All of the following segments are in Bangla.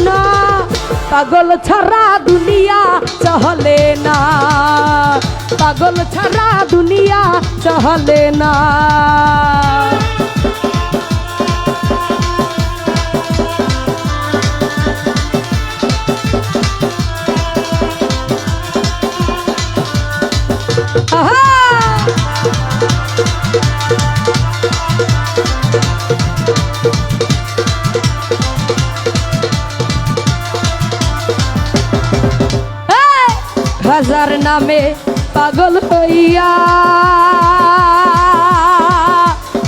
না, পাগল ছাড়া দুনিয়া চলে না, পাগল ছাড়া দুনিয়া চলে না। হাজার নামে পাগল হইয়া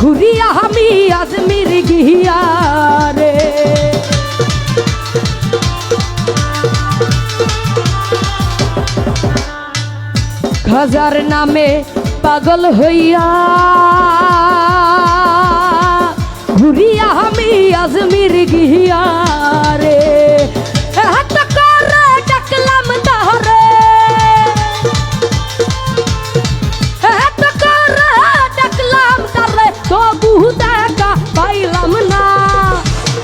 ঘুরিয়া আমি আজমির গিয়া রে, হাজার নামে পাগল হইয়া ঘুরিয়া আমি আজমির গিয়া রে।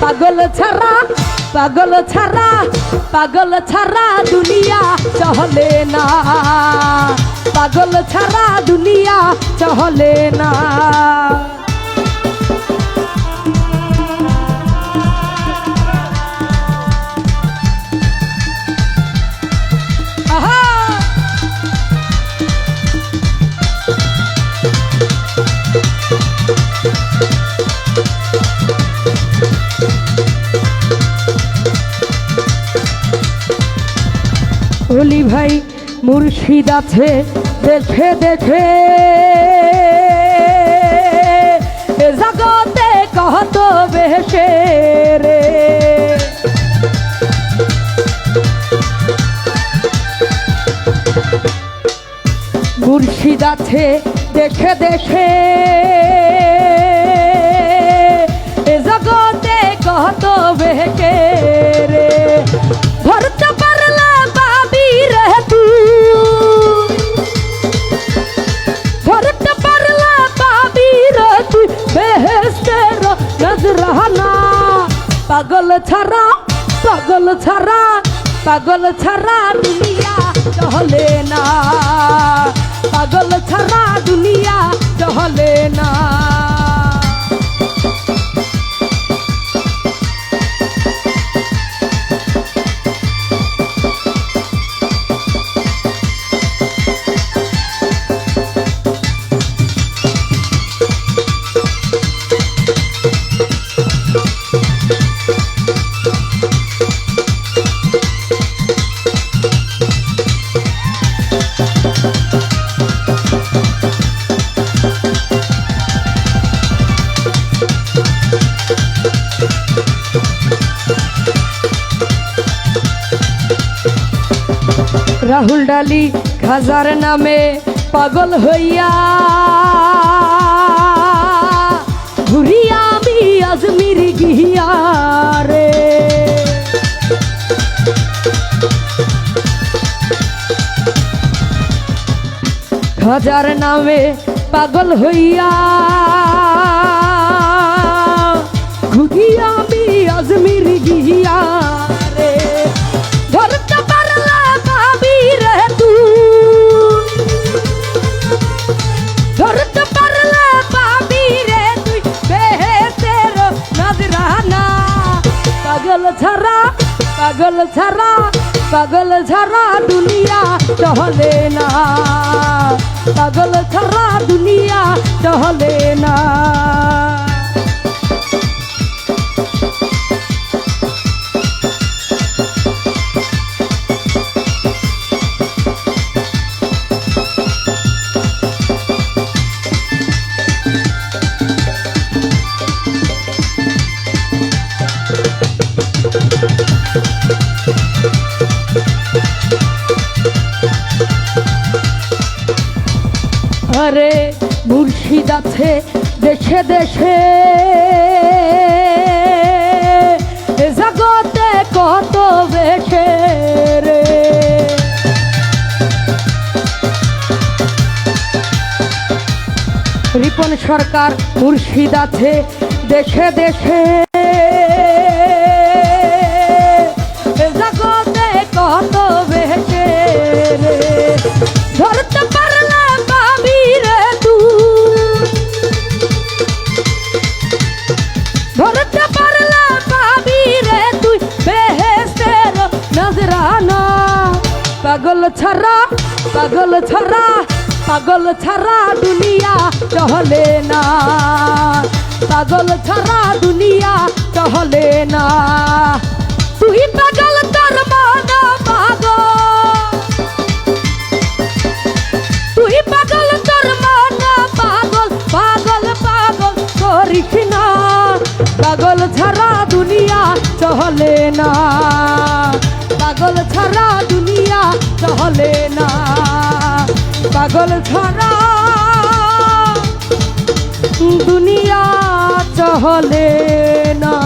পাগল ছাড়া, পাগল ছাড়া, পাগল ছাড়া দুনিয়া চলে না, পাগল ছাড়া দুনিয়া চলে না। ওলি ভাই মুর্শিদ আছে দেখে দেখে, জগতে কত বেশে রে, মুর্শিদ আছে দেখে দেখে, জগতে কত বেশে রে। ধরতে পারলে পাবি রে তুই, ধরতে পারলে পাবি রে তুই বেহেশতের নজরানা। পাগল ছাড়া, পাগল ছাড়া, পাগল ছাড়া দুনিয়া চলে না, পাগল ছাড়া দুনিয়া চলে না। রাহুল ডালি খাজার নামে পাগল হইয়া ঘুরিয়া আমি আজমির গিয়া রে, খাজার নামে পাগল হইয়া ঘুরিয়া আমি আজমির গিয়া রে। ধরতে পারলে পাবি রে তুই, ধরতে পারলে পাবি রে তুই বেহেশতের নজরানা। পাগল ছাড়া, পাগল ছাড়া, পাগল ছাড়া দুনিয়া চলে না, পাগল ছাড়া দুনিয়া চলে না। আরে মুর্শিদ আছে দেশে দেশে, জগতে কত বেশে রে। রিপন সরকার মুর্শিদ আছে দেশে দেশে, পাগল ছাড়া দুনিয়া চলে না, পাগল ছাড়া দুনিয়া চলে না। তুই পাগল তোর মন পাগল, তুই পাগল তোর মন পাগল, পাগল পাগল করিস না, পাগল ছাড়া দুনিয়া চলে না, পাগল ছাড়া দুনিয়া চলে না, পাগল ছাড়া দুনিয়া চলে না।